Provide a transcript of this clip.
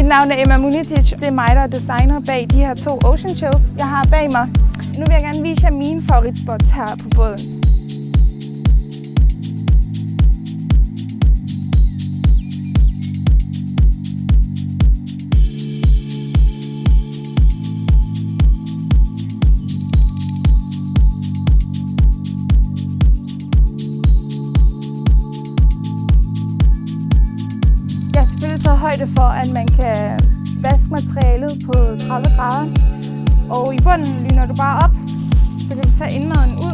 navn er Emma Munitic. Det er mig, der er designer bag de her 2 Ocean Chills, jeg har bag mig. Nu vil jeg gerne vise jer mine favoritspots her på båden. Jeg har selvfølgelig taget højde for, at man kan vaske materialet på 30 grader. Og i bunden lyner du bare op, så kan du tage indmaden ud.